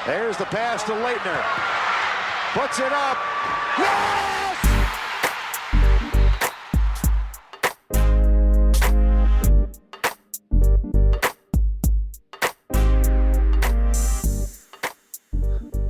There's the pass to Leitner. Puts it up. Yes!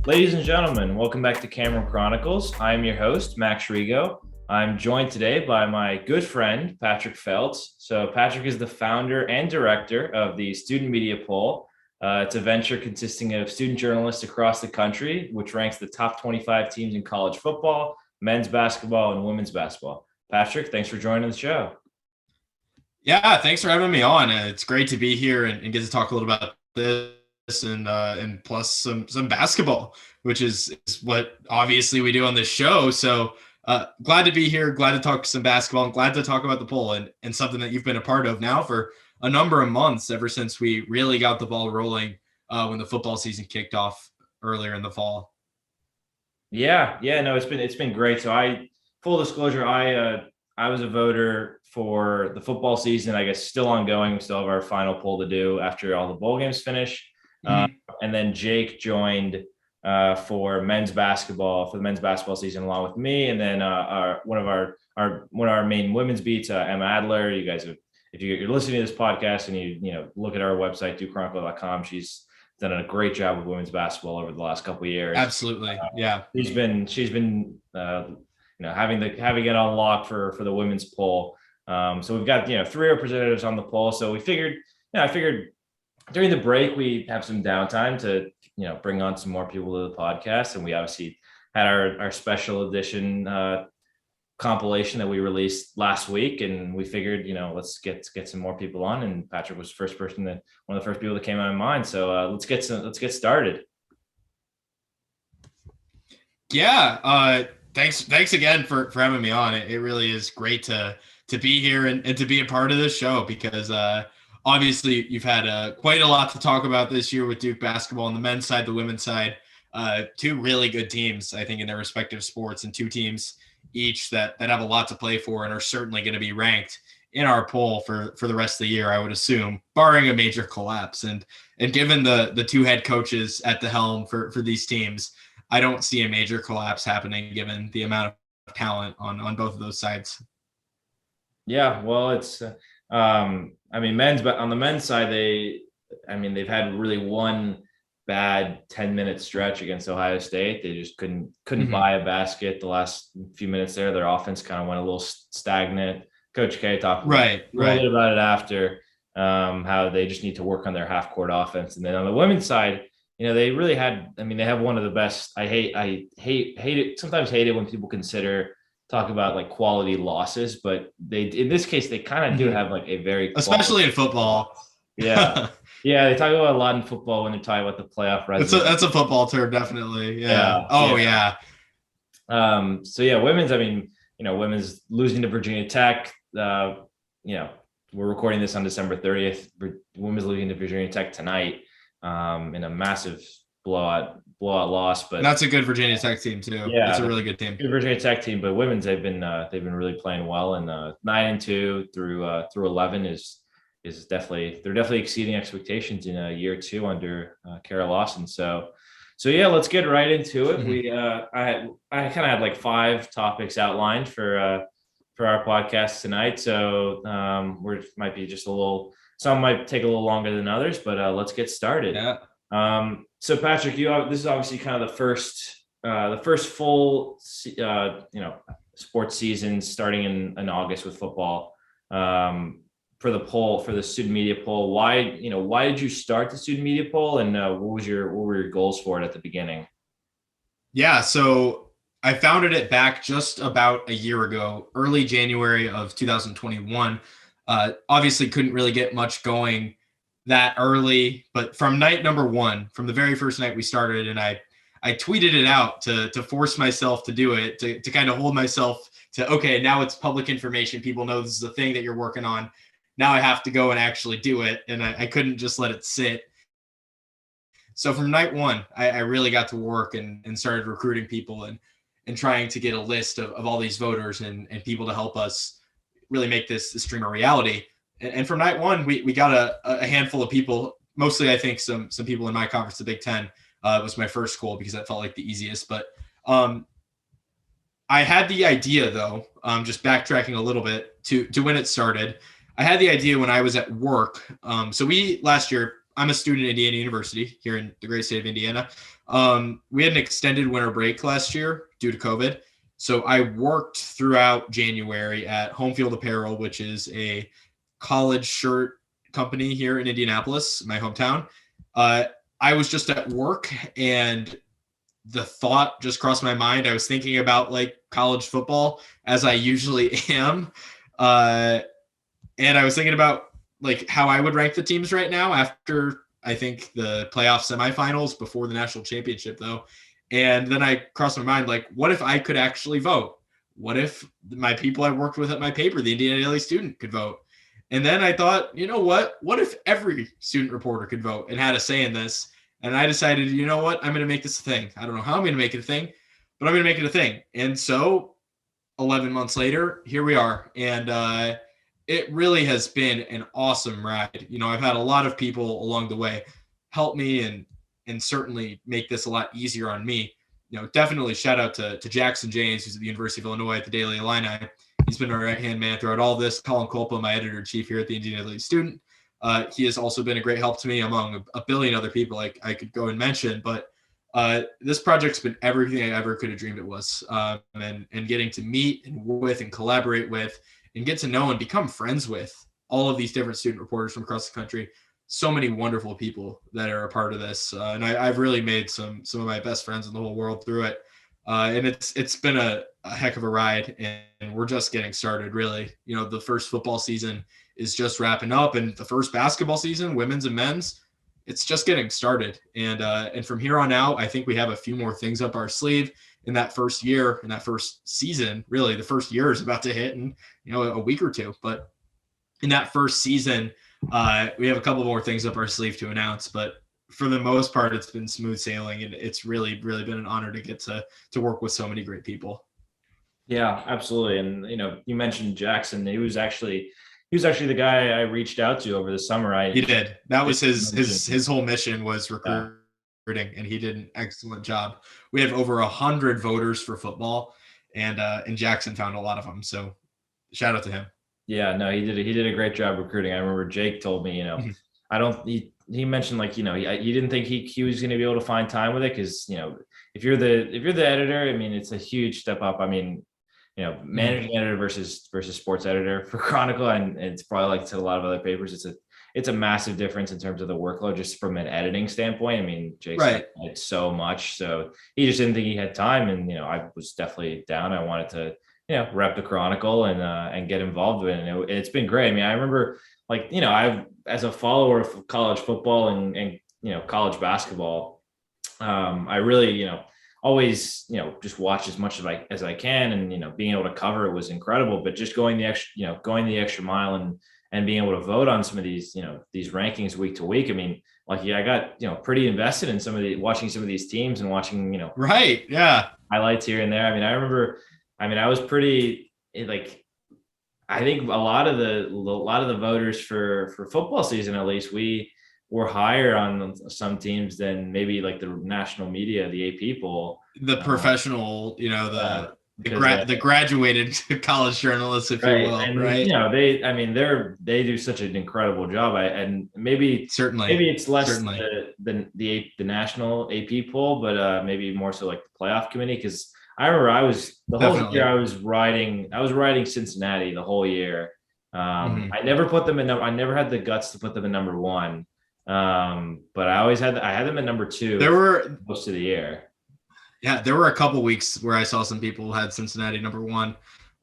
Ladies and gentlemen, welcome back to Chronicles. I am your host, Max Rego. I'm joined today by my good friend, Patrick Feltz. So Patrick is the founder and director of the Student Media Poll. It's a venture consisting of student journalists across the country, which ranks the top 25 teams in college football, men's basketball, and women's basketball. Patrick, thanks for joining the show. Yeah, thanks for having me on. It's great to be here and get to talk a little about this and plus some basketball, which is what obviously we do on this show. So glad to be here, glad to talk some basketball, and glad to talk about the poll and something that you've been a part of now for a number of months, ever since we really got the ball rolling when the football season kicked off earlier in the fall. Yeah, no, it's been great. So full disclosure, I was a voter for the football season. I guess still ongoing. We still have our final poll to do after all the bowl games finish. And then Jake joined for the men's basketball season along with me. And then one of our main women's beats, Emma Adler. You guys have, if you're listening to this podcast and you look at our website, dochronicle.com, she's done a great job with women's basketball over the last couple of years. Absolutely. Yeah. She's been having it on lock for the women's poll. So we've got, 3 representatives on the poll. So I figured during the break, we have some downtime to, bring on some more people to the podcast. And we obviously had our special edition compilation that we released last week. And we figured, let's get some more people on. And Patrick was one of the first people that came out of mind. So let's get started. Yeah. Thanks again for having me on. It really is great to be here and to be a part of this show, because obviously you've had quite a lot to talk about this year with Duke basketball on the men's side, the women's side. 2 really good teams, I think, in their respective sports, and 2 teams each that have a lot to play for and are certainly going to be ranked in our poll for the rest of the year, I would assume, barring a major collapse. And given the 2 head coaches at the helm for these teams, I don't see a major collapse happening given the amount of talent on both of those sides. Yeah, well, it's on the men's side, they've had really one bad 10-minute stretch against Ohio State. They just couldn't buy a basket the last few minutes there. Their offense kind of went a little stagnant. Coach K talked a little bit about it after, how they just need to work on their half-court offense. And then on the women's side, they really had, they have one of the best. I hate it. Sometimes hate it when people talk about like quality losses, but in this case, they kind of do have like a very, especially in football. Yeah. Yeah. They talk about a lot in football when they're talking about the playoff resume. That's a football term. Definitely. Yeah. So yeah, women's, women's losing to Virginia Tech, we're recording this on December 30th. Women's losing to Virginia Tech tonight in a massive blowout loss, but that's a good Virginia Tech team too. Yeah, it's a really good team. Good Virginia Tech team, but women's they've been really playing well, and 9-2 through 11 is definitely exceeding expectations in year 2 under Kara Lawson. So yeah, let's get right into it. We I kind of had like 5 topics outlined for our podcast tonight, so might be just some might take a little longer than others, but let's get started. Yeah. So Patrick, this is obviously kind of the first full, sports season starting in August with football. For the student media poll, why did you start the student media poll, and what were your goals for it at the beginning? Yeah, so I founded it back just about a year ago, early January of 2021. Obviously couldn't really get much going that early, but from night number 1, from the very first night we started, and I tweeted it out to force myself to do it, to kind of hold myself to, okay, now it's public information. People know this is a thing that you're working on. Now I have to go and actually do it. And I couldn't just let it sit. So from night 1, I really got to work and started recruiting people and trying to get a list of all these voters and people to help us really make this stream a reality. And from night 1, we got a handful of people, mostly I think some people in my conference, the Big Ten, It was my first school because that felt like the easiest. But I had the idea, though, just backtracking a little bit to when it started. I had the idea when I was at work. So last year, I'm a student at Indiana University here in the great state of Indiana. We had an extended winter break last year due to COVID. So I worked throughout January at Home Field Apparel, which is a college shirt company here in Indianapolis, my hometown. I was just at work and the thought just crossed my mind. I was thinking about like college football as I usually am. And I was thinking about like how I would rank the teams right now after I think the playoff semifinals before the national championship though. And then I crossed my mind, like, what if I could actually vote? What if my people I worked with at my paper, the Indiana Daily Student, could vote? And then I thought, you know what? What if every student reporter could vote and had a say in this? And I decided, you know what? I'm going to make this a thing. I don't know how I'm going to make it a thing, but I'm going to make it a thing. And so 11 months later, here we are. And it really has been an awesome ride. You know, I've had a lot of people along the way help me and certainly make this a lot easier on me. You know, definitely shout out to Jackson James, who's at the University of Illinois at the Daily Illini. He's been my right-hand man throughout all this. Colin Kolpa, my editor-in-chief here at the Indiana Daily Student. He has also been a great help to me among a billion other people I could go and mention. But this project's been everything I ever could have dreamed it was. And getting to meet and work with and collaborate with and get to know and become friends with all of these different student reporters from across the country. So many wonderful people that are a part of this. And I've really made some of my best friends in the whole world through it. And it's been a heck of a ride, and we're just getting started, really. You know, the first football season is just wrapping up, and the first basketball season, women's and men's, it's just getting started. And from here on out, I think we have a few more things up our sleeve in that first year, in that first season. Really, the first year is about to hit in, you know, a week or two. But in that first season, we have a couple more things up our sleeve to announce. But for the most part, it's been smooth sailing, and it's really, really been an honor to get to work with so many great people. Yeah, absolutely. And, you know, you mentioned Jackson. He was actually the guy I reached out to over the summer. He did. That was his whole mission was recruiting, and he did an excellent job. We have over 100 voters for football, and Jackson found a lot of them. So shout out to him. Yeah, no, he did a great job recruiting. I remember Jake told me, you know, he mentioned, like, you know, he didn't think he was going to be able to find time with it because, you know, if you're the editor, I mean, it's a huge step up. I mean, you know, managing editor versus sports editor for Chronicle, and it's probably like to a lot of other papers, it's a massive difference in terms of the workload just from an editing standpoint. I mean, Jake's had so much, so he just didn't think he had time, and, you know, I was definitely down. I wanted to, you know, rep the Chronicle and get involved with it, and it's been great. I mean, I remember, like, you know, as a follower of college football and you know, college basketball, I really, you know, always, you know, just watch as much as I can, and, you know, being able to cover it was incredible. But just going the extra mile and being able to vote on some of these, you know, these rankings week to week. I mean, like, yeah, I got, you know, pretty invested in watching some of these teams and watching, you know, highlights here and there. I mean, I remember, I was pretty, like, I think a lot of the voters for football season, at least, we were higher on some teams than maybe like the national media, the AP poll, the professional, you know, the graduated college journalists, if you will, and, right? You know, they do such an incredible job. And maybe it's less than the national AP poll, but maybe more so like the playoff committee, because I remember the whole year I was riding Cincinnati the whole year. I never put them in. I never had the guts to put them in number one. But I had them at number two. There were most of the year. Yeah, there were a couple weeks where I saw some people had Cincinnati number one.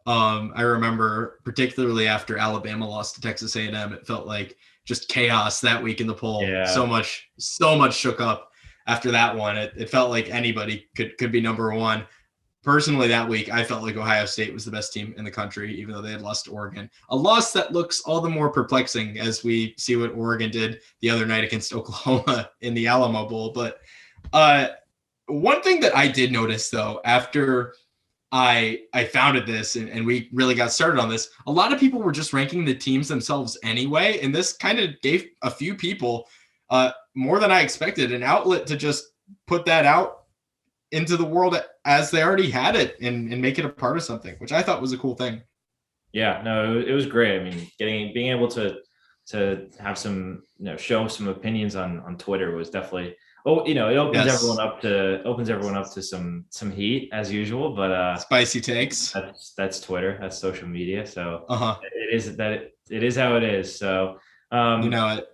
I remember particularly after Alabama lost to Texas A&M, it felt like just chaos that week in the poll. Yeah. So much shook up after that one. It felt like anybody could be number one. Personally, that week, I felt like Ohio State was the best team in the country, even though they had lost to Oregon. A loss that looks all the more perplexing as we see what Oregon did the other night against Oklahoma in the Alamo Bowl. But one thing that I did notice, though, after I founded this and we really got started on this, a lot of people were just ranking the teams themselves anyway. And this kind of gave a few people, more than I expected, an outlet to just put that out into the world as they already had it and make it a part of something, which I thought was a cool thing. Yeah, no, it was great. I mean, being able to have some, show some opinions on Twitter was definitely, it opens Yes. everyone up to some heat as usual, but Spicy takes. that's Twitter, that's social media. So Uh-huh. it is how it is. So You know it.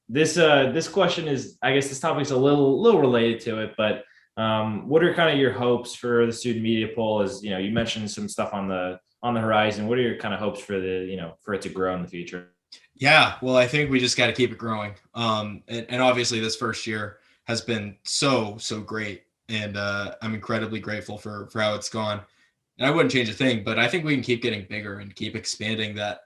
this question is, I guess this topic's a little related to it, but what are kind of your hopes for the student media poll? As you mentioned some stuff on the horizon. What are your kind of hopes for for it to grow in the future? Yeah, well, I think we just got to keep it growing. And obviously this first year has been so great, and I'm incredibly grateful for how it's gone. And I wouldn't change a thing, but I think we can keep getting bigger and keep expanding that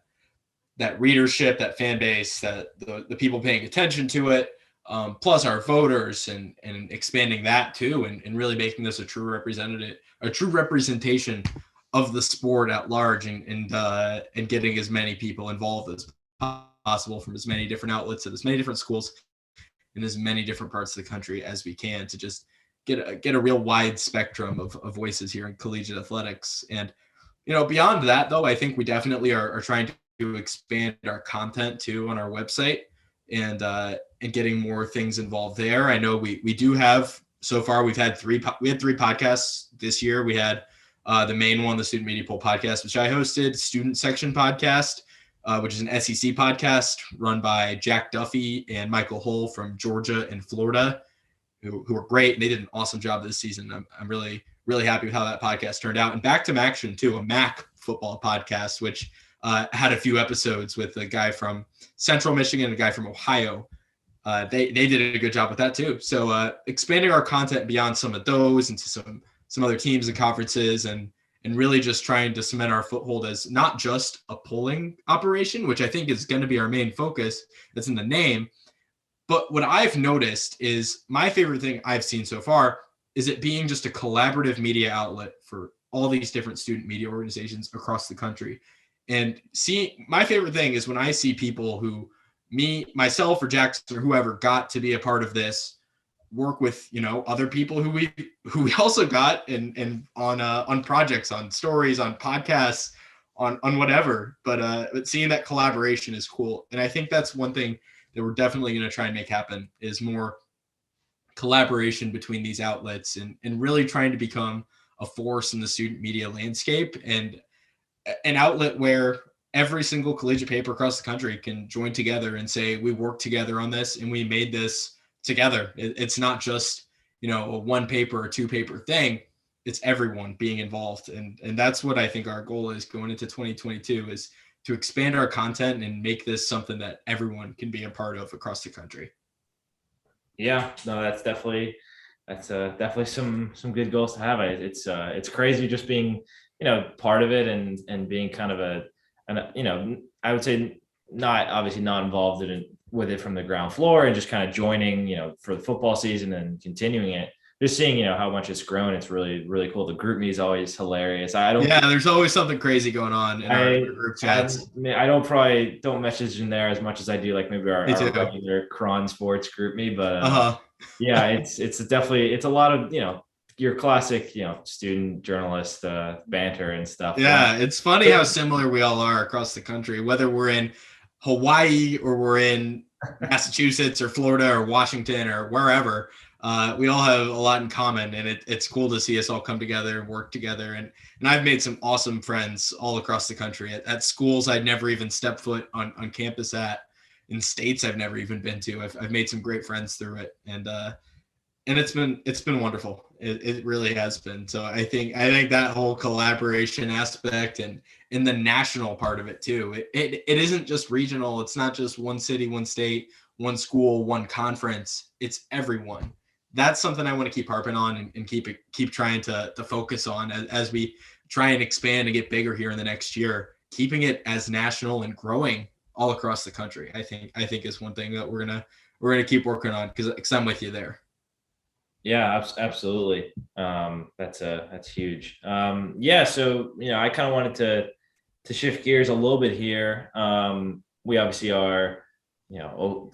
readership, that fan base, that the people paying attention to it, plus our voters, and expanding that too, and really making this a true representation of the sport at large, and getting as many people involved as possible from as many different outlets at as many different schools in as many different parts of the country as we can, to just get a real wide spectrum of voices here in collegiate athletics. And beyond that, though, I think we definitely are trying to expand our content too on our website, and getting more things involved there. I know we do have, so far we had three podcasts this year. We had the main one, the Student Media Poll podcast, which I hosted, Student Section podcast, which is an SEC podcast run by Jack Duffy and Michael Hull from Georgia and Florida, who were great, and they did an awesome job this season. I'm really happy with how that podcast turned out. And Back to Maction too, a MAC football podcast, which had a few episodes with a guy from Central Michigan and a guy from Ohio. They did a good job with that too. So expanding our content beyond some of those into some other teams and conferences, and really just trying to cement our foothold as not just a polling operation, which I think is going to be our main focus. That's in the name. But what I've noticed is, my favorite thing I've seen so far is it being just a collaborative media outlet for all these different student media organizations across the country. And my favorite thing is when I see people who, myself or Jackson or whoever, got to be a part of this, work with other people who we also got and on projects, on stories, on podcasts, on whatever. But seeing that collaboration is cool, and I think that's one thing that we're definitely going to try and make happen, is more collaboration between these outlets, and really trying to become a force in the student media landscape, and an outlet where every single collegiate paper across the country can join together and say, we worked together on this and we made this together. It's not just a one paper or two paper thing. It's everyone being involved, and that's what I think our goal is going into 2022, is to expand our content and make this something that everyone can be a part of across the country. Yeah, no, that's definitely some good goals to have. It's crazy just being part of it, and being kind of I would say obviously not involved with it from the ground floor, and just kind of joining for the football season and continuing it. Just seeing how much it's grown, it's really cool. The group me is always hilarious. There's always something crazy going on in our group chats. I don't message in there as much as I do like maybe our regular Cron Sports group me, but yeah, it's definitely, it's a lot of your classic student journalist banter and stuff. Yeah, it's funny how similar we all are across the country, whether we're in Hawaii or we're in Massachusetts or Florida or Washington or wherever. We all have a lot in common, and it's cool to see us all come together and work together. And I've made some awesome friends all across the country at schools I'd never even stepped foot on campus at, in states I've never even been to. I've made some great friends through it, and it's been wonderful. It really has been. So I think that whole collaboration aspect, and in the national part of it too, it isn't just regional. It's not just one city, one state, one school, one conference. It's everyone. That's something I want to keep harping on, and keep trying to focus on as we try and expand and get bigger here in the next year. Keeping it as national and growing all across the country, I think is one thing that we're gonna keep working on, because I'm with you there. Yeah, absolutely. That's huge. Yeah, so I kind of wanted to shift gears a little bit here. We obviously are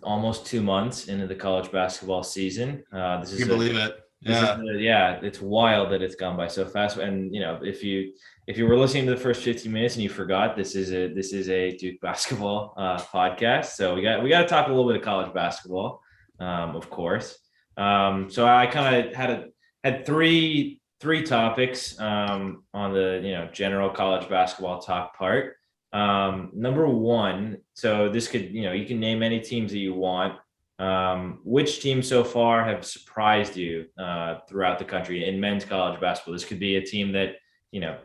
almost 2 months into the college basketball season. Can you believe it? It's wild that it's gone by so fast. And if you were listening to the first 15 minutes and you forgot, this is a Duke basketball podcast. So we got to talk a little bit of college basketball, of course. So I kind of had three topics on the general college basketball talk part. Number one, so this could you can name any teams that you want. Which teams so far have surprised you throughout the country in men's college basketball? This could be a team that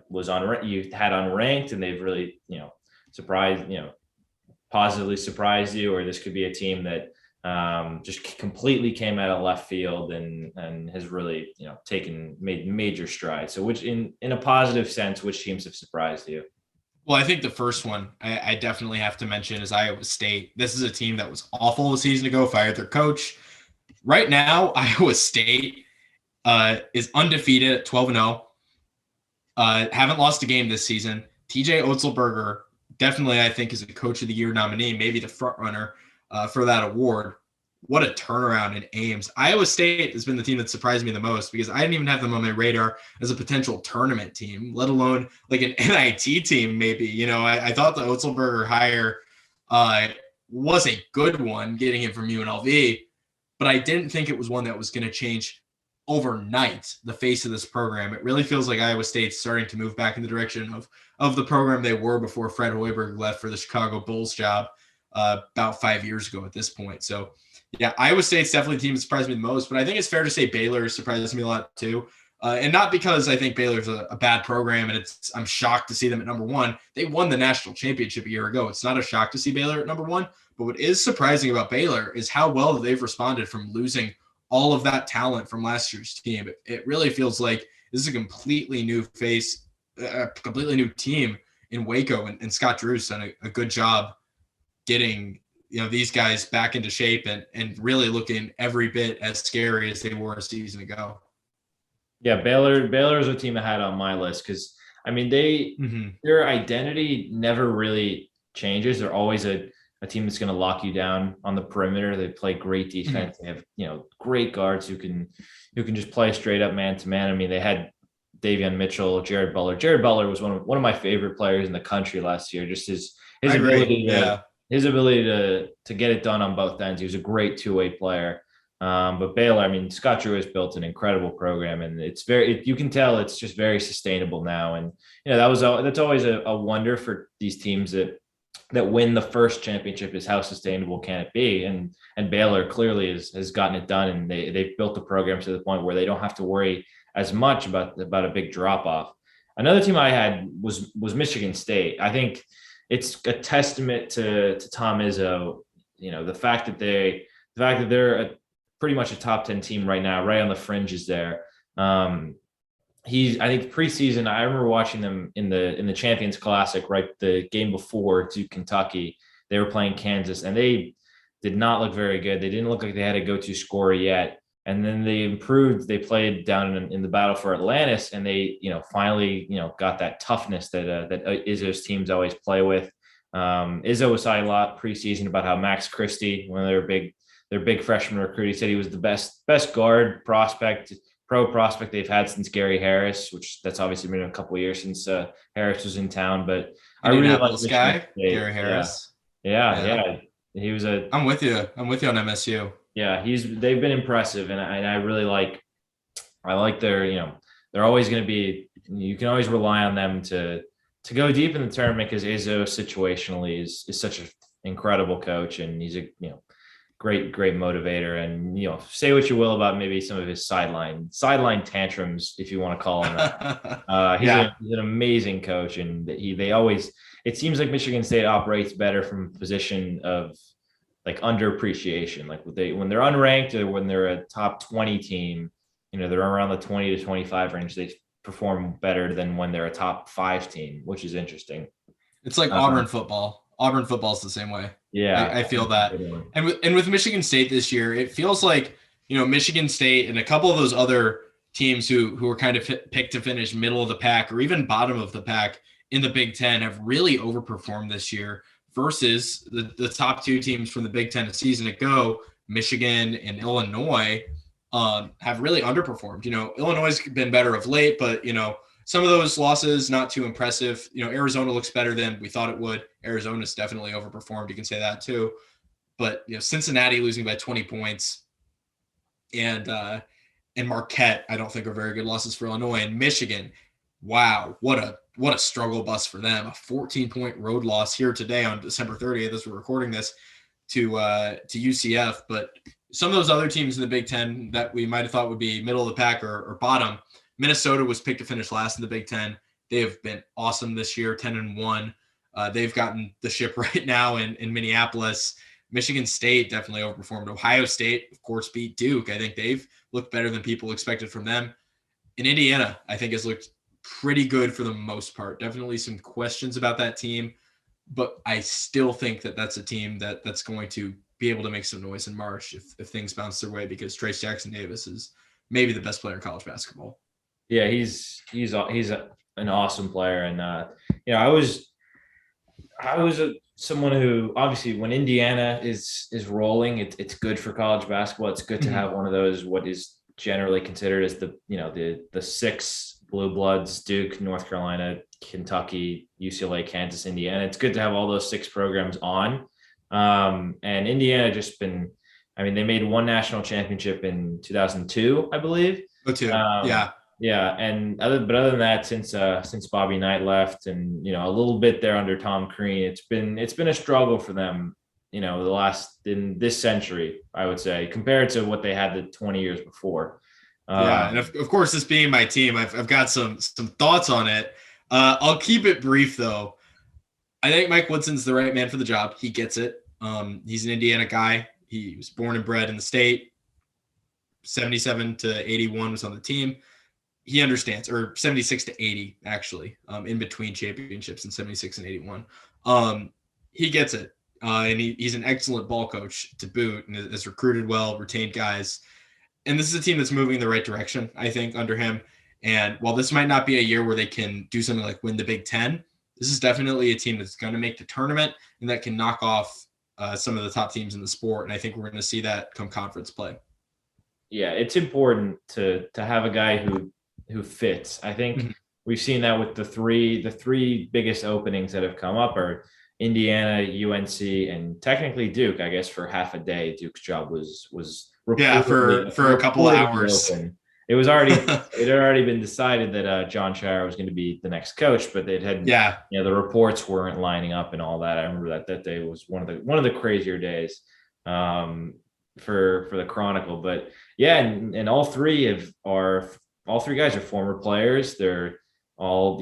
was you had unranked and they've really surprised positively surprised you, or this could be a team that just completely came out of left field and has really made major strides. So which in a positive sense, which teams have surprised you? Well, I think the first one I definitely have to mention is Iowa State. This is a team that was awful a season ago, fired their coach. Right now, Iowa State is undefeated at 12-0. Haven't lost a game this season. TJ Otzelberger definitely, I think, is a Coach of the Year nominee, maybe the front runner for that award. What a turnaround in Ames. Iowa State has been the team that surprised me the most because I didn't even have them on my radar as a potential tournament team, let alone like an NIT team maybe. I thought the Otzelberger hire was a good one, getting him from UNLV, but I didn't think it was one that was going to change overnight the face of this program. It really feels like Iowa State's starting to move back in the direction of the program they were before Fred Hoiberg left for the Chicago Bulls job about 5 years ago at this point. So yeah, Iowa State's definitely the team that surprised me the most, but I think it's fair to say Baylor surprised me a lot too. And not because I think Baylor's a bad program and I'm shocked to see them at number one. They won the national championship a year ago. It's not a shock to see Baylor at number one, but what is surprising about Baylor is how well they've responded from losing all of that talent from last year's team. It really feels like this is a completely new face, a completely new team in Waco, and Scott Drew's done a good job getting these guys back into shape and really looking every bit as scary as they were a season ago. Yeah, Baylor is a team I had on my list because their identity never really changes. They're always a team that's going to lock you down on the perimeter. They play great defense. They have great guards who can just play straight up man to man. I mean, they had Davion Mitchell, Jared Butler. Jared Butler was one of my favorite players in the country last year. Just his ability to get it done on both ends. He was a great two-way player. But Baylor, I mean, Scott Drew has built an incredible program, and you can tell it's just very sustainable now. And that's always a wonder for these teams that win the first championship is how sustainable can it be? And Baylor clearly has gotten it done, and they've built the program to the point where they don't have to worry as much about a big drop off. Another team I had was Michigan State. I think it's a testament to Tom Izzo, the fact that they're pretty much a top 10 team right now, right on the fringes there. I think preseason, I remember watching them in the Champions Classic, right? The game before to Kentucky, they were playing Kansas and they did not look very good. They didn't look like they had a go-to scorer yet. And then they improved. They played down in the battle for Atlantis, and they, finally, got that toughness that Izzo's teams always play with. Izzo was talking a lot preseason about how Max Christie, one of their big freshman recruit, he said he was the best guard pro prospect they've had since Gary Harris, which that's obviously been a couple of years since Harris was in town. But I really like this guy, Gary Harris. Yeah. He was I'm with you on MSU. Yeah, they've been impressive, and I really like their, they're always going to be, you can always rely on them to go deep in the tournament because Izzo situationally is such an incredible coach, and he's a great motivator. And say what you will about maybe some of his sideline tantrums, if you want to call him that. He's an amazing coach, and it seems like Michigan State operates better from a position of like underappreciation. Like when they're unranked or when they're a top 20 team, they're around the 20 to 25 range. They perform better than when they're a top 5 team, which is interesting. It's like Auburn football. Auburn football is the same way. Yeah, I feel that. And with Michigan State this year, it feels like Michigan State and a couple of those other teams who were kind of picked to finish middle of the pack or even bottom of the pack in the Big Ten have really overperformed this year versus the top 2 teams from the Big Ten a season ago, Michigan and Illinois. have really underperformed. Illinois has been better of late, but some of those losses not too impressive. Arizona looks better than we thought it would. Arizona's definitely overperformed. You can say that too. But Cincinnati losing by 20 points, and Marquette, I don't think are very good losses for Illinois. And Michigan, wow, what a struggle bus for them. A 14-point road loss here today on December 30th as we're recording this to UCF. But some of those other teams in the Big Ten that we might have thought would be middle of the pack or bottom, Minnesota was picked to finish last in the Big Ten. They have been awesome this year, 10-1. They've gotten the ship right now in Minneapolis. Michigan State definitely overperformed. Ohio State, of course, beat Duke. I think they've looked better than people expected from them. And Indiana, I think, has looked pretty good for the most part. Definitely some questions about that team, but I still think that that's a team that's going to be able to make some noise in March if things bounce their way, because Trace Jackson Davis is maybe the best player in college basketball. Yeah, he's an awesome player, and I was someone who, obviously, when Indiana is rolling, it's good for college basketball. It's good to have one of those, what is generally considered as the six blue bloods: Duke, North Carolina, Kentucky, UCLA, Kansas, Indiana. It's good to have all those six programs on. And Indiana they made one national championship in 2002, I believe. Yeah. Yeah, and other than that, since Bobby Knight left, and a little bit there under Tom Crean, it's been a struggle for them. In this century, I would say, compared to what they had the 20 years before. And of course, this being my team, I've got some thoughts on it. I'll keep it brief though. I think Mike Woodson's the right man for the job. He gets it. He's an Indiana guy. He was born and bred in the state. 77 to 81 was on the team. He understands, or 76 to 80, actually, in between championships in 76 and 81. He gets it. And he's an excellent ball coach to boot, and has recruited well, retained guys. And this is a team that's moving in the right direction, I think, under him. And while this might not be a year where they can do something like win the Big Ten, this is definitely a team that's going to make the tournament and that can knock off some of the top teams in the sport. And I think we're going to see that come conference play. Yeah, it's important to have a guy who fits. I think we've seen that with the three biggest openings that have come up are Indiana, UNC, and technically Duke. I guess for half a day, Duke's job was for a couple of hours. Open. It had already been decided that John Shire was going to be the next coach, but the reports weren't lining up and all that. I remember that day was one of the crazier days for the Chronicle. But yeah, and all three guys are former players. They're all,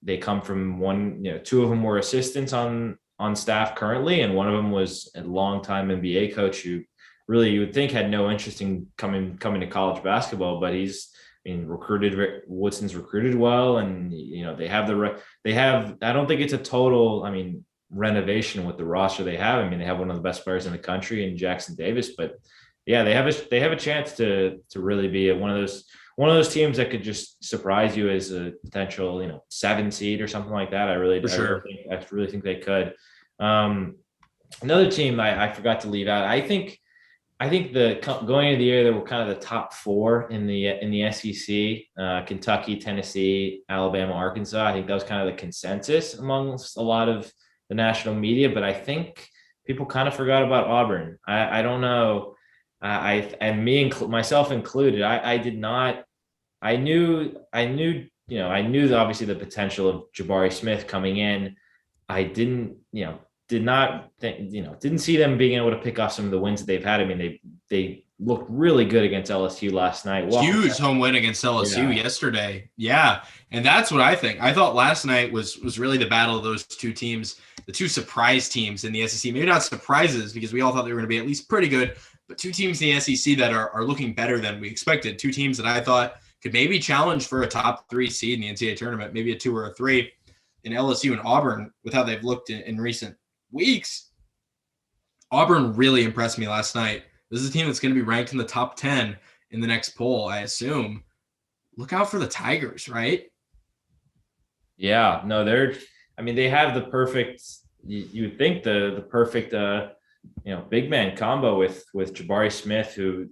they come from one, two of them were assistants on staff currently, and one of them was a longtime NBA coach who really you would think had no interest in coming to college basketball, but Woodson's recruited well, and they have I don't think it's a total renovation with the roster they have. They have one of the best players in the country in Jackson Davis, but yeah, they have a chance to really be one of those teams that could just surprise you as a potential 7 seed or something like that. I really think they could. Another team I forgot to leave out. I think going into the year, they were kind of the top 4 in the SEC, Kentucky, Tennessee, Alabama, Arkansas. I think that was kind of the consensus amongst a lot of the national media, but I think people kind of forgot about Auburn. I don't know. Myself included, I did not. I knew obviously the potential of Jabari Smith coming in. I didn't see them being able to pick off some of the wins that they've had. They looked really good against LSU last night. Huge home win against LSU yesterday. Yeah. And that's what I think. I thought last night was really the battle of those two teams, the two surprise teams in the SEC. Maybe not surprises, because we all thought they were going to be at least pretty good, but two teams in the SEC that are looking better than we expected. Two teams that I thought could maybe challenge for a top 3 seed in the NCAA tournament, maybe a 2 or a 3. In LSU and Auburn, with how they've looked in recent weeks, Auburn really impressed me last night. This is a team that's going to be ranked in the top 10 in the next poll, I assume. Look out for the Tigers, right? Yeah, no, they have the perfect, you would think the perfect, big man combo with Jabari Smith, who,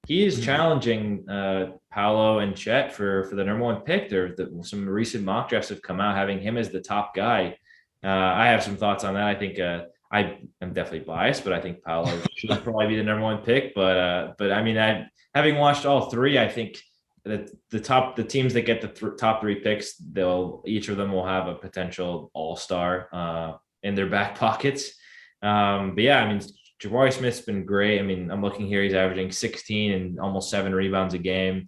he is challenging Paolo and Chet for the number one pick. Some recent mock drafts have come out having him as the top guy. I have some thoughts on that. I think I am definitely biased, but I think Paolo should probably be the number one pick. But I mean, having watched all three, I think that the teams that get the top three picks, each of them will have a potential all-star in their back pockets. But yeah, I mean, Jabari Smith's been great. I mean, I'm looking here; he's averaging 16 and almost 7 rebounds a game,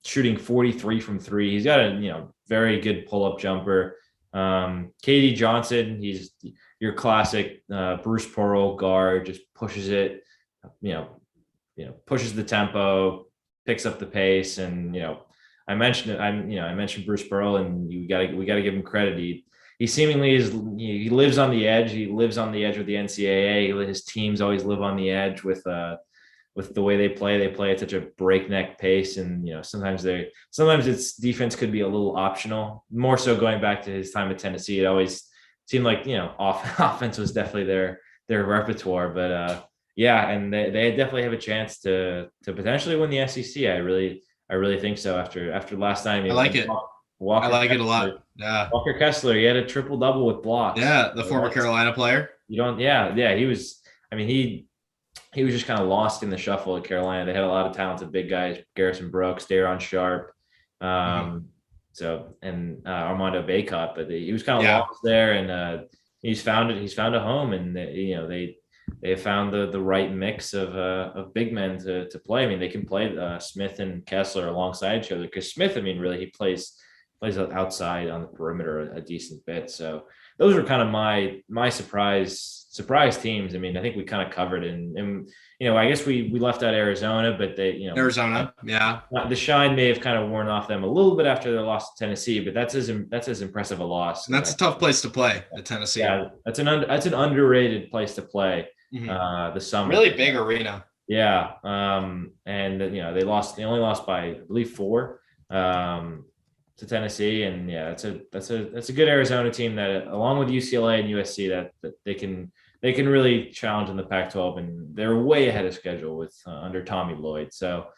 shooting 43 from three. He's got a very good pull-up jumper. KD Johnson, he's your classic Bruce Pearl guard, just pushes it, pushes the tempo, picks up the pace, and I mentioned it. I mentioned Bruce Pearl, and we got to give him credit. He seemingly he lives on the edge. He lives on the edge with the NCAA. His teams always live on the edge with the way they play. They play at such a breakneck pace, and sometimes its defense could be a little optional. More so going back to his time at Tennessee, it always seemed like offense was definitely their repertoire. But yeah, and they definitely have a chance to potentially win the SEC. I really think so. After last time, I like it. I like it a lot. Yeah, Walker Kessler, he had a triple double with blocks. Yeah, the former Carolina player. Yeah, he was. I mean, he was just kind of lost in the shuffle at Carolina. They had a lot of talented big guys: Garrison Brooks, Daron Sharp, Armando Bacot. But he was kind of lost there, and he's found a home, and they have found the right mix of big men to play. I mean, they can play Smith and Kessler alongside each other, because Smith, I mean, really he plays outside on the perimeter a decent bit. So those were kind of my surprise teams. I mean, I think we kind of covered, and I guess we left out Arizona, but Arizona, yeah, the shine may have kind of worn off them a little bit after their loss to Tennessee, but that's as impressive a loss. And that's a tough place to play at Tennessee. Yeah, that's an underrated place to play. The summer, really big arena. Yeah, and they only lost by, I believe, 4 to Tennessee, and yeah, that's a good Arizona team that, along with UCLA and USC, that they can really challenge in the Pac-12, and they're way ahead of schedule with under Tommy Lloyd. So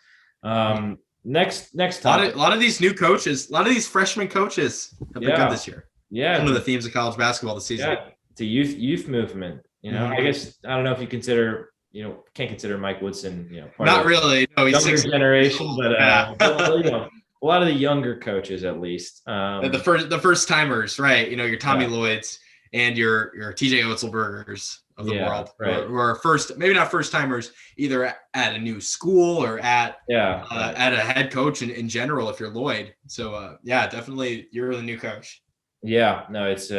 next topic. A lot of these new coaches, a lot of these freshman coaches have been good this year. Yeah, one of the themes of college basketball this season. Yeah, it's a youth movement. I guess I don't know if you consider. Can't consider Mike Woodson, part not of really. No, he's younger generation, but a lot of the younger coaches, at least. The first timers, right? Your Tommy Lloyds and your TJ Otzelbergers of the world, right. Who are maybe not first timers, either at a new school or at a head coach in general. If you're Lloyd, so definitely you're the new coach. Yeah, no, it's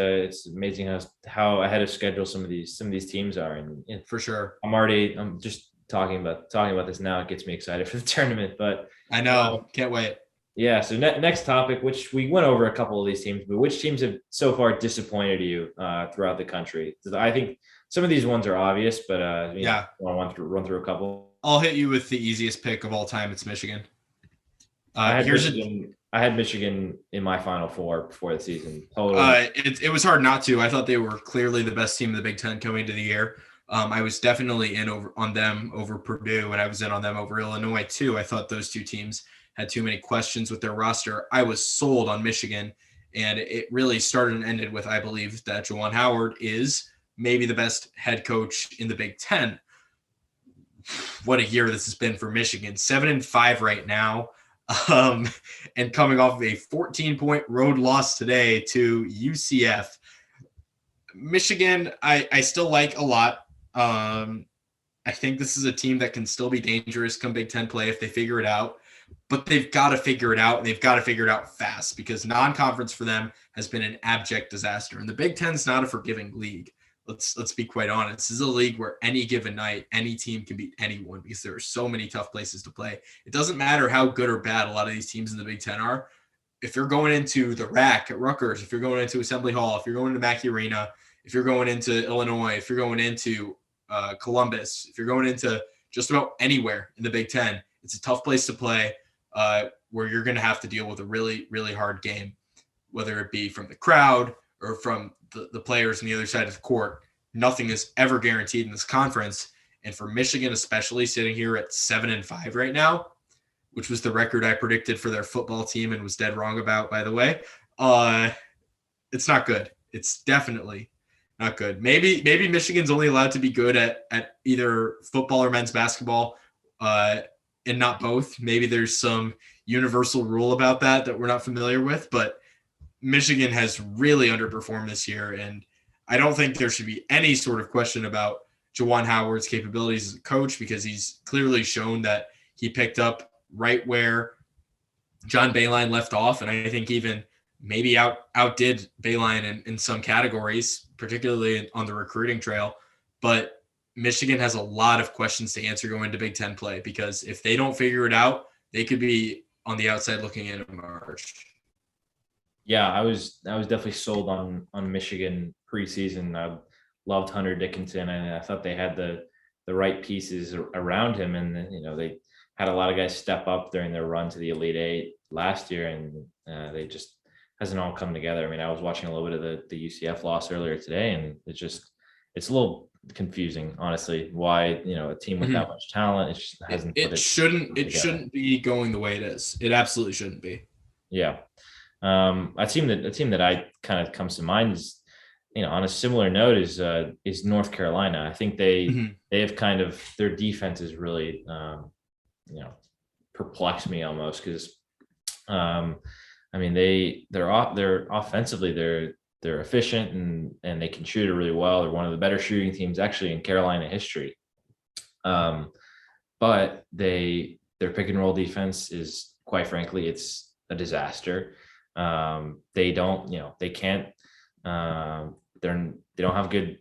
amazing how ahead of schedule some of these teams are, and for sure. I'm just talking about this now. It gets me excited for the tournament, but I know, can't wait. Yeah. So next topic, which we went over a couple of these teams, but which teams have so far disappointed you throughout the country? I think some of these ones are obvious, but I want to run through a couple. I'll hit you with the easiest pick of all time. It's Michigan. I had Michigan in my Final Four before the season. Totally. It was hard not to. I thought they were clearly the best team in the Big Ten coming into the year. I was definitely in on them over Purdue, and I was in on them over Illinois too. I thought those two teams had too many questions with their roster. I was sold on Michigan, and it really started and ended with, I believe that Juwan Howard is maybe the best head coach in the Big Ten. What a year this has been for Michigan. 7-5 right now. And coming off of a 14-point road loss today to UCF. Michigan, I still like a lot. I think this is a team that can still be dangerous come Big Ten play if they figure it out. But they've got to figure it out, and they've got to figure it out fast, because non-conference for them has been an abject disaster. And the Big Ten's not a forgiving league. Let's be quite honest. This is a league where any given night, any team can beat anyone, because there are so many tough places to play. It doesn't matter how good or bad a lot of these teams in the Big Ten are. If you're going into the RAC at Rutgers, if you're going into Assembly Hall, if you're going to Mackey Arena, if you're going into Illinois, if you're going into Columbus, if you're going into just about anywhere in the Big Ten, it's a tough place to play where you're going to have to deal with a really, really hard game, whether it be from the crowd or from the players on the other side of the court. Nothing is ever guaranteed in this conference. And for Michigan, especially sitting here at 7-5 right now, which was the record I predicted for their football team and was dead wrong about, by the way, it's not good. It's definitely not good. Maybe Michigan's only allowed to be good at either football or men's basketball, and not both. Maybe there's some universal rule about that we're not familiar with, but Michigan has really underperformed this year, and I don't think there should be any sort of question about Juwan Howard's capabilities as a coach, because he's clearly shown that he picked up right where John Beilein left off, and I think even maybe outdid Beilein in some categories, particularly on the recruiting trail. But Michigan has a lot of questions to answer going into Big Ten play, because if they don't figure it out, they could be on the outside looking in in March. Yeah, I was definitely sold on Michigan preseason. I loved Hunter Dickinson, and I thought they had the right pieces around him, and they had a lot of guys step up during their run to the Elite Eight last year, and they just hasn't all come together. I mean, I was watching a little bit of the UCF loss earlier today, and it's a little confusing, honestly, why a team with that much talent, it just hasn't. It shouldn't be going the way it is. It absolutely shouldn't be. Yeah. A team that I kind of comes to mind is, on a similar note is North Carolina. I think they have kind of, their defense is really, perplexed me almost, because, I mean, they're offensively, they're efficient and they can shoot it really well. They're one of the better shooting teams actually in Carolina history. But their pick and roll defense is, quite frankly, it's a disaster. They don't have good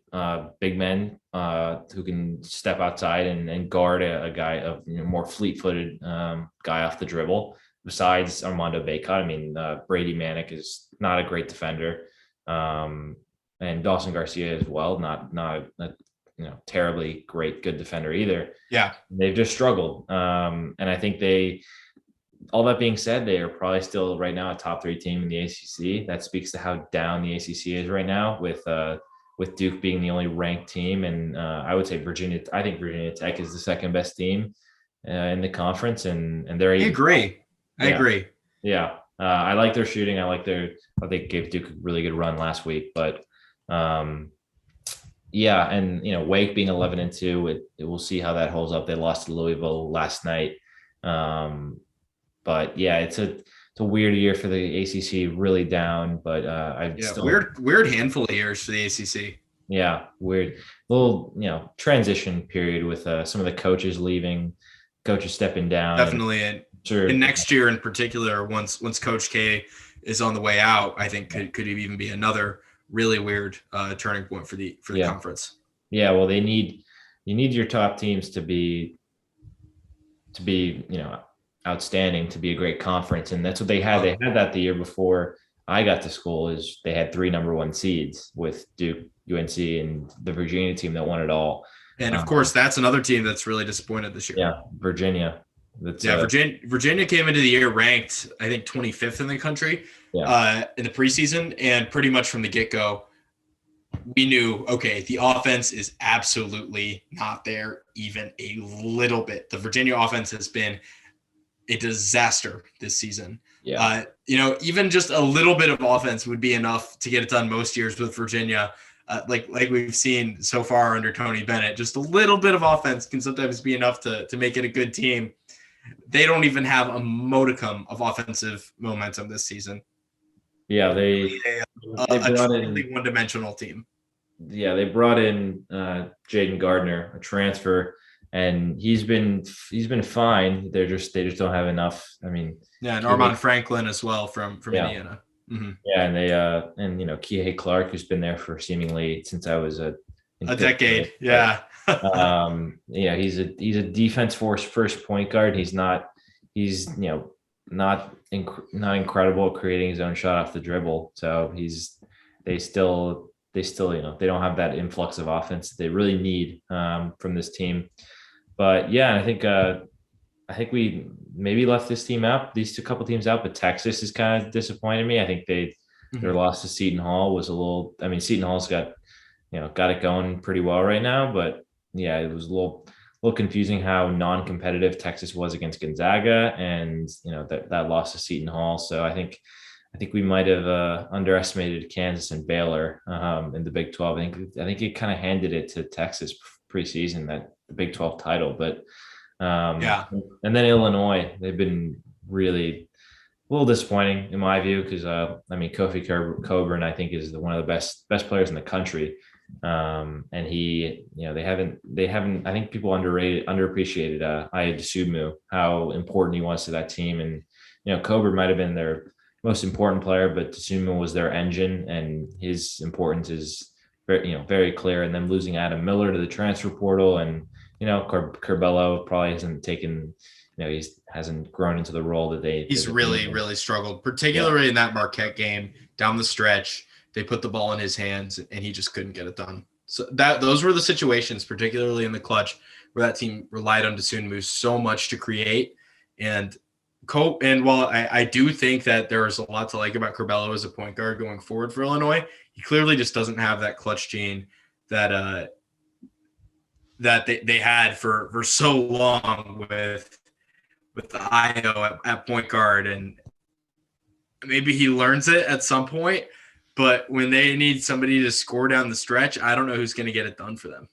big men who can step outside and guard a guy of more fleet-footed guy off the dribble. Besides Armando Bacot, I mean, Brady Manick is not a great defender, and Dawson Garcia as well, not a terribly good defender either. Yeah, they've just struggled, and I think all that being said, they are probably still right now a top 3 team in the ACC. That speaks to how down the ACC is right now, with Duke being the only ranked team, and I would say I think Virginia Tech is the second best team in the conference, and they're. I agree. Yeah, I like their shooting. I think gave Duke a really good run last week, but yeah, and Wake being 11-2, we'll see how that holds up. They lost to Louisville last night. But yeah, it's a weird year for the ACC, really down. But weird handful of years for the ACC. Yeah, weird little transition period with some of the coaches leaving, coaches stepping down. Definitely, and next year in particular, once Coach K is on the way out, I think could even be another really weird turning point for the conference. Yeah, well, you need your top teams to be outstanding, to be a great conference, and that's what they had. They had that the year before I got to school. Is they had 3 number 1 seeds with Duke, UNC, and the Virginia team that won it all. And of course, that's another team that's really disappointed this year. Yeah, Virginia. Virginia came into the year ranked, I think, 25th in the country in the preseason, and pretty much from the get-go, we knew, okay, the offense is absolutely not there even a little bit. The Virginia offense has been a disaster this season. Yeah. Even just a little bit of offense would be enough to get it done most years with Virginia. Like we've seen so far under Tony Bennett, just a little bit of offense can sometimes be enough to make it a good team. They don't even have a modicum of offensive momentum this season. Yeah, they brought in one-dimensional team. Yeah, they brought in Jaden Gardner, a transfer, and he's been fine. They just don't have enough. I mean, and Armand Franklin as well from Indiana. Mm-hmm. Yeah, and they Kihei Clark, who's been there for seemingly since I was a decade. Yeah. He's a defense force first point guard. He's not incredible at creating his own shot off the dribble. So they still they don't have that influx of offense that they really need from this team. But yeah, I think we maybe left this team out, these couple teams out, but Texas is kind of disappointed me. I think their loss to Seton Hall was a little. I mean, Seton Hall's got it going pretty well right now, but yeah, it was a little confusing how non-competitive Texas was against Gonzaga, and that loss to Seton Hall. So I think we might have underestimated Kansas and Baylor in the Big 12. I think it kind of handed it to Texas preseason, that the Big 12 title, but Yeah. and then Illinois, they've been really a little disappointing in my view because I mean Kofi Coburn I think is one of the best players in the country, and they haven't I think people underappreciated Aya DeSumo, how important he was to that team, and Coburn might have been their most important player, but DeSumo was their engine, and his importance is very clear. And then losing Adam Miller to the transfer portal, and Curbelo probably hasn't taken he hasn't grown into the role that He's really struggled, particularly in that Marquette game down the stretch. They put the ball in his hands and he just couldn't get it done. So those were the situations, particularly in the clutch, where that team relied on DeSumo so much to create. And while I do think that there's a lot to like about Curbelo as a point guard going forward for Illinois, he clearly just doesn't have that clutch gene that they had for so long with the IO at point guard, and maybe he learns it at some point. But when they need somebody to score down the stretch, I don't know who's going to get it done for them,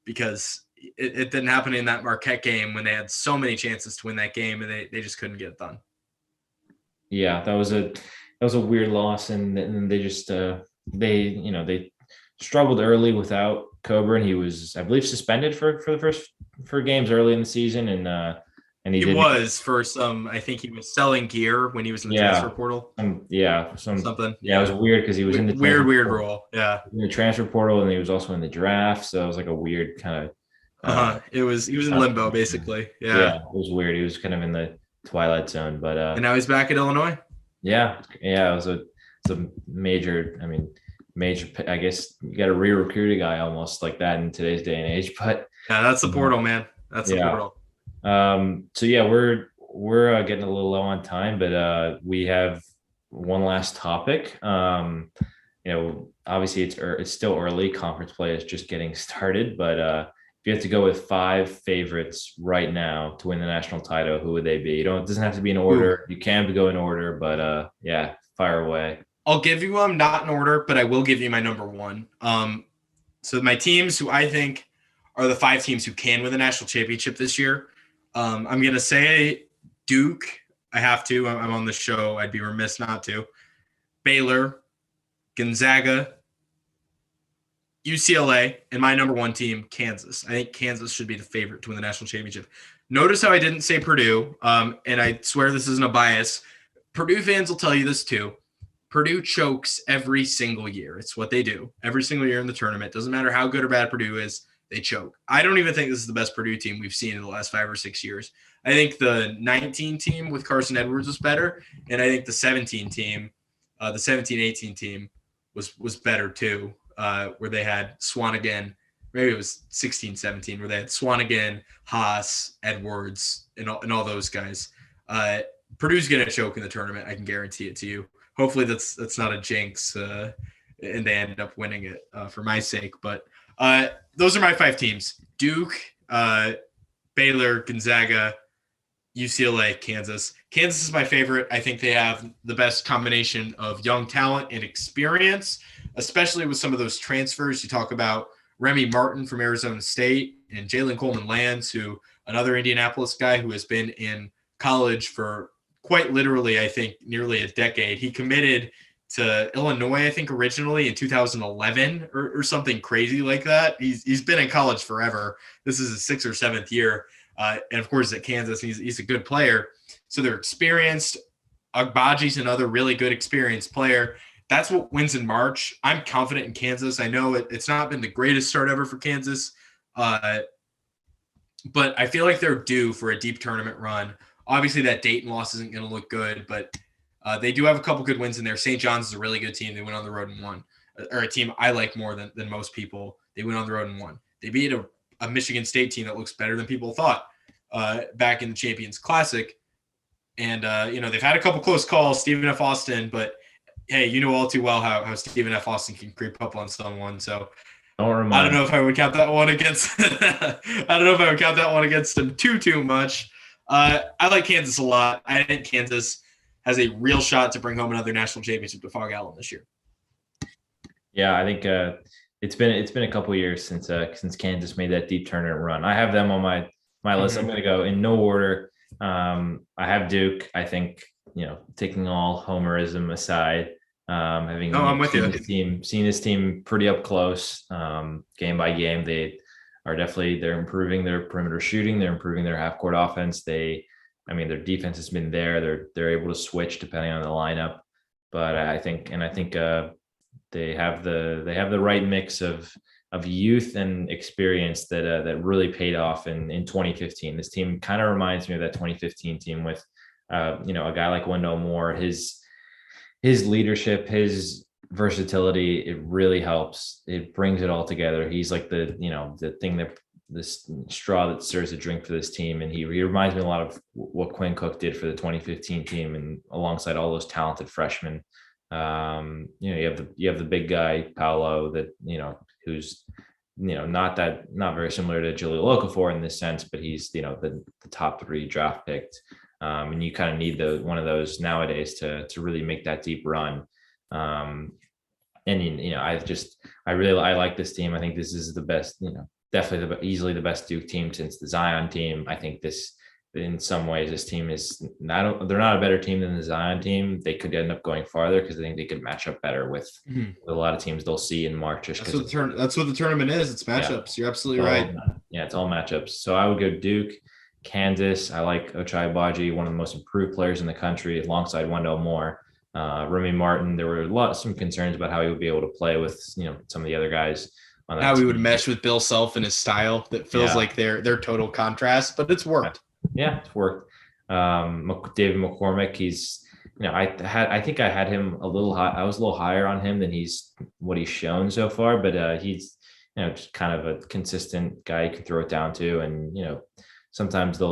because it didn't happen in that Marquette game when they had so many chances to win that game and they just couldn't get it done. Yeah, that was a weird loss, and they just they struggled early without Coburn. He was, I believe, suspended for the first 4 games early in the season, and he was for some. I think he was selling gear when he was in the transfer portal. Something. Yeah, it was weird because he was in the weird role. Yeah, in the transfer portal, and he was also in the draft. So it was like a weird kind of. He was in limbo basically. Yeah, it was weird. He was kind of in the twilight zone, but and now he's back at Illinois. Yeah, it was a major. I mean, I guess you got to re-recruit a guy almost like that in today's day and age. But yeah, that's the portal, man. That's the portal. So yeah, we're getting a little low on time, but we have one last topic. Obviously it's still early. Conference play is just getting started, but if you have to go with 5 favorites right now to win the national title, who would they be? It doesn't have to be in order. You can go in order, but yeah, fire away. I'll give you not in order, but I will give you my number 1. So my teams who I think are the 5 teams who can win the national championship this year. I'm going to say Duke. I have to. I'm on the show. I'd be remiss not to. Baylor, Gonzaga, UCLA, and my number 1 team, Kansas. I think Kansas should be the favorite to win the national championship. Notice how I didn't say Purdue, and I swear this isn't a bias. Purdue fans will tell you this too. Purdue chokes every single year. It's what they do. Every single year in the tournament. Doesn't matter how good or bad Purdue is. They choke. I don't even think this is the best Purdue team we've seen in the last 5 or 6 years. I think the 19 team with Carson Edwards was better, and I think the 17 team, the 17-18 team was better too, where they had Swanigan. Maybe it was 16-17, where they had Swanigan, Haas, Edwards, and all those guys. Purdue's going to choke in the tournament. I can guarantee it to you. Hopefully that's not a jinx, and they end up winning it for my sake, but those are my 5 teams: Duke, Baylor, Gonzaga, UCLA, Kansas. Kansas is my favorite. I think they have the best combination of young talent and experience, especially with some of those transfers. You talk about Remy Martin from Arizona State and Jalen Coleman-Lands, another Indianapolis guy who has been in college for quite literally, I think, nearly a decade. He committed to Illinois, I think, originally in 2011 or something crazy like that. He's been in college forever. This is his 6th or 7th year. And of course, at Kansas, he's a good player. So they're experienced. Agbaji's another really good experienced player. That's what wins in March. I'm confident in Kansas. I know it's not been the greatest start ever for Kansas, but I feel like they're due for a deep tournament run. Obviously, that Dayton loss isn't going to look good, but they do have a couple good wins in there. St. John's is a really good team. They went on the road and won, or a team I like more than most people. They went on the road and won. They beat a Michigan State team that looks better than people thought back in the Champions Classic. And, they've had a couple close calls, Stephen F. Austin, but hey, you know all too well how Stephen F. Austin can creep up on someone. So Don't remind I don't know if I would count that one against. I don't know if I would count that one against him too much. I like Kansas a lot. I think Kansas has a real shot to bring home another national championship to Fog Island this year. Yeah, I think it's been a couple years since Kansas made that deep tournament run. I have them on my list. I'm going to go in no order. I have Duke. I think, taking all homerism aside, having I'm with you. Seen this team pretty up close, game by game. They're improving their perimeter shooting. They're improving their half court offense. Their defense has been there. They're able to switch depending on the lineup. But I think they have the right mix of youth and experience that really paid off in 2015. This team kind of reminds me of that 2015 team with a guy like Wendell Moore. His leadership, his versatility, it really helps. It brings it all together. He's like this straw that stirs the drink for this team. And he reminds me a lot of what Quinn Cook did for the 2015 team, and alongside all those talented freshmen. You have the big guy Paolo that who's not very similar to Jaleel Okafor in this sense, but he's the top 3 draft picked, and you kind of need one of those nowadays to really make that deep run. I like this team. I think this is the best, definitely easily the best Duke team since the Zion team. I think in some ways, this team they're not a better team than the Zion team. They could end up going farther because I think they could match up better with a lot of teams they'll see in March. That's what the tournament is. It's matchups. Yeah. You're absolutely right. It's all matchups. So I would go Duke, Kansas. I like Ochai Agbaji, one of the most improved players in the country, alongside Wendell Moore. Remy Martin, there were some concerns about how he would be able to play with some of the other guys. How he would mesh with Bill Self and his style that feels like they're total contrast, but it's worked. Yeah, it's worked. David McCormick, he's, I think I had him a little high. I was a little higher on him than what he's shown so far, but he's, just kind of a consistent guy you can throw it down to. And, sometimes they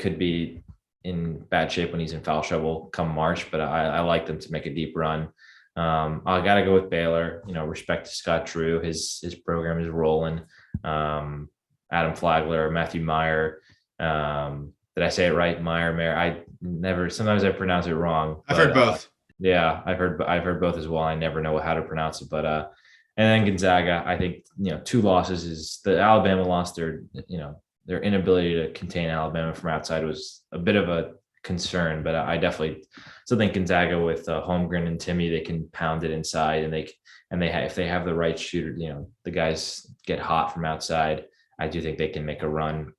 could be in bad shape when he's in foul trouble come March, but I like them to make a deep run. I got to go with Baylor, respect to Scott Drew. His program is rolling. Adam Flagler, Matthew Meyer. Did I say it right? Meyer. Sometimes I pronounce it wrong. I've heard both. Yeah, I've heard both as well. I never know how to pronounce it, but and then Gonzaga, I think, 2 losses is the Alabama loss. Their inability to contain Alabama from outside was a bit of a concern, but I definitely still think Gonzaga with Holmgren and Timmy, they can pound it inside, and if they have the right shooter, the guys get hot from outside. I do think they can make a run.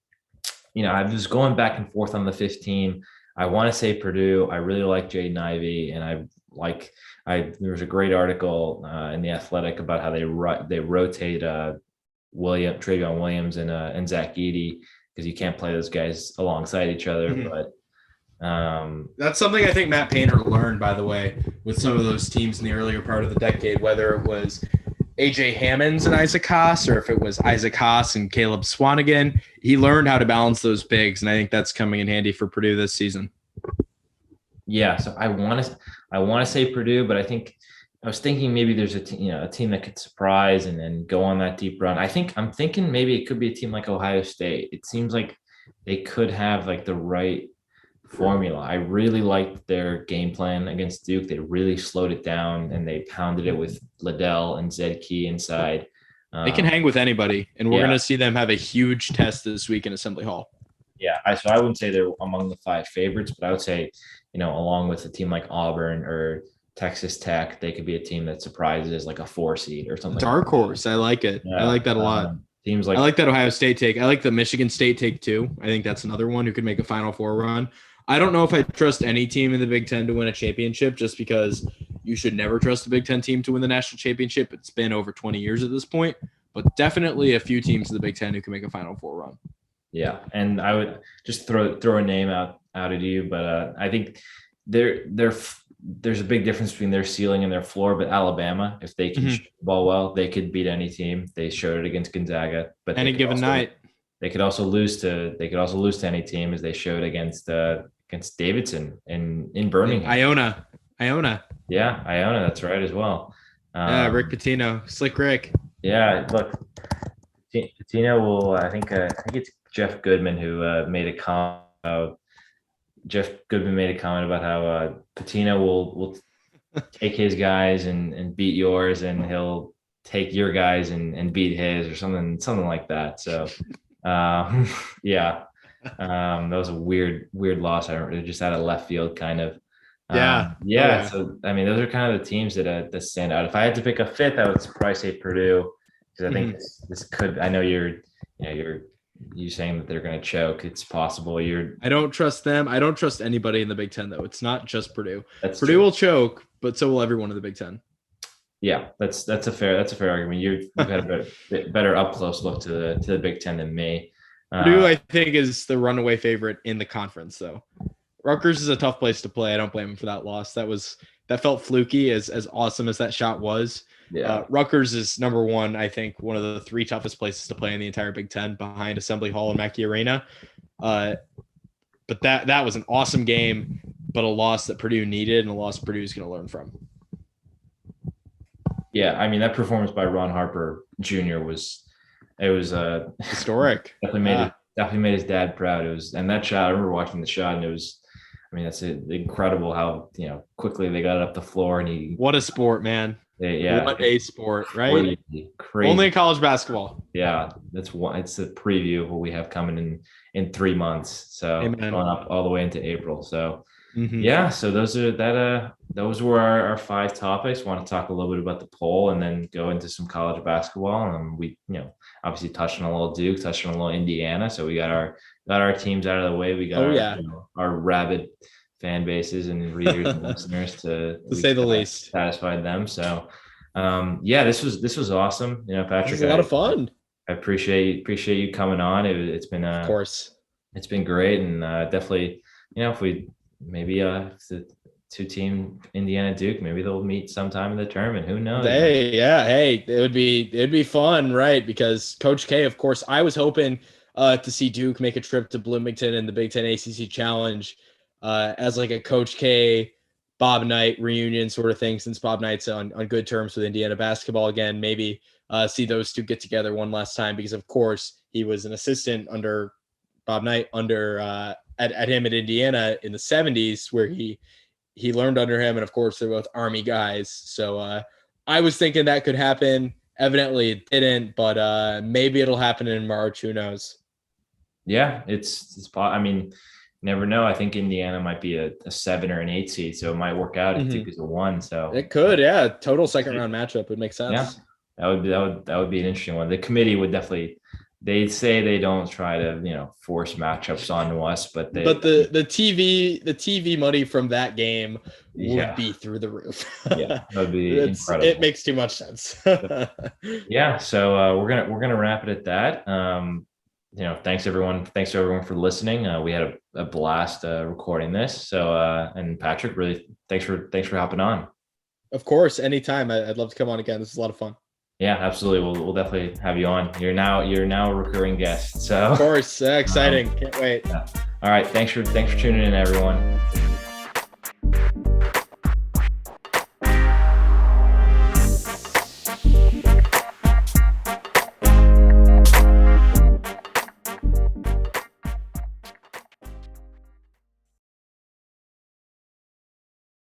I was going back and forth on the 15. I want to say Purdue. I really like Jaden Ivey, and there was a great article in the Athletic about how they rotate Travion Williams and Zach Edey, because you can't play those guys alongside each other. Mm-hmm. But that's something I think Matt Painter learned, by the way, with some of those teams in the earlier part of the decade, whether it was AJ Hammonds and Isaac Haas, or if it was Isaac Haas and Caleb Swanigan. He learned how to balance those bigs, and I think that's coming in handy for Purdue this season. Yeah, so I want to say Purdue, but I was thinking maybe there's a team that could surprise and then go on that deep run. I'm thinking maybe it could be a team like Ohio State. It seems like they could have like the right formula. I really liked their game plan against Duke. They really slowed it down and they pounded it with Liddell and Zed Key inside. They can hang with anybody, and we're going to see them have a huge test this week in Assembly Hall. Yeah, so I wouldn't say they're among the 5 favorites, but I would say, along with a team like Auburn or Texas Tech, they could be a team that surprises like a 4 seed or something. Dark horse. I like it. Yeah. I like that a lot. Teams like I like that Ohio State take. I like the Michigan State take too. I think that's another one who could make a Final Four run. I don't know if I trust any team in the Big Ten to win a championship, just because you should never trust a Big Ten team to win the national championship. It's been over 20 years at this point, but definitely a few teams in the Big Ten who can make a Final Four run. Yeah, and I would just throw a name out at you, but I think there's a big difference between their ceiling and their floor. But Alabama, if they can shoot the ball well, they could beat any team. They showed it against Gonzaga, but any given night, they could also lose to any team, as they showed against Davidson in Birmingham. Iona. Yeah, Iona. That's right as well. Rick Pitino, Slick Rick. Yeah, look, Patino will. I think it's Jeff Goodman who made a comment. Jeff Goodman made a comment about how Patino will take his guys and beat yours, and he'll take your guys and beat his, or something like that. So, yeah, that was a weird loss. I just out of left field, kind of. Yeah. So I mean, those are kind of the teams that stand out. If I had to pick a fifth, I would probably say Purdue, because I think this could. I know you're saying that they're going to choke. It's possible. I don't trust them. I don't trust anybody in the Big Ten, though. It's not just Purdue. Purdue true. will choke, but so will everyone in the Big Ten. Yeah, that's a fair argument. You've had a better up close look to the Big Ten than me. Purdue, I think, is the runaway favorite in the conference, though. Rutgers is a tough place to play. I don't blame them for that loss. That felt fluky, as awesome as that shot was. Yeah. Rutgers is number one, I think, one of the three toughest places to play in the entire Big Ten, behind Assembly Hall and Mackey Arena. But that was an awesome game, but a loss that Purdue needed, and a loss Purdue is going to learn from. Yeah, I mean, that performance by Ron Harper Jr. was historic. Definitely made his dad proud. And that shot, I remember watching the shot, and that's incredible how quickly they got it up the floor, and what a sport, man. Yeah, what a sport, right? Crazy. Only in college basketball. Yeah, it's a preview of what we have coming in 3 months. So Amen. Going up all the way into April. So Mm-hmm. So those were our 5 topics. Want to talk a little bit about the poll, and then go into some college basketball. And we obviously touched on a little Duke, touched on a little Indiana. So we got our teams out of the way. We got our rabid fan bases and readers and listeners to say the least, satisfied them. So this was awesome. Patrick, it was a lot of fun. I appreciate you coming on. It's been of course, it's been great, and definitely if we maybe the 2-team Indiana Duke, maybe they'll meet sometime in the tournament. Who knows? It'd be fun, right? Because Coach K, of course, I was hoping to see Duke make a trip to Bloomington in the Big Ten ACC Challenge as like a Coach K, Bob Knight reunion sort of thing, since Bob Knight's on good terms with Indiana basketball again. Maybe see those two get together one last time, because of course he was an assistant under Bob Knight at him at Indiana in the 70s, where he learned under him. And of course, they're both Army guys. So I was thinking that could happen. Evidently it didn't, but maybe it'll happen in March. Who knows? Yeah, I mean, never know. I think Indiana might be a 7 or an 8 seed, so it might work out if Duke is a 1. So it could, yeah. Total second round matchup would make sense. Yeah, that would be an interesting one. The committee would definitely. They say they don't try to, force matchups onto us, but the TV money from that game would be through the roof. Yeah, that would be incredible. It makes too much sense. So we're gonna wrap it at that. Thanks everyone for listening. We had a blast recording this. So and Patrick, really thanks for hopping on. Of course, anytime. I'd love to come on again. This is a lot of fun. Yeah, absolutely. We'll definitely have you on. You're now a recurring guest. So of course, exciting. Can't wait. Yeah. All right. Thanks for tuning in, everyone.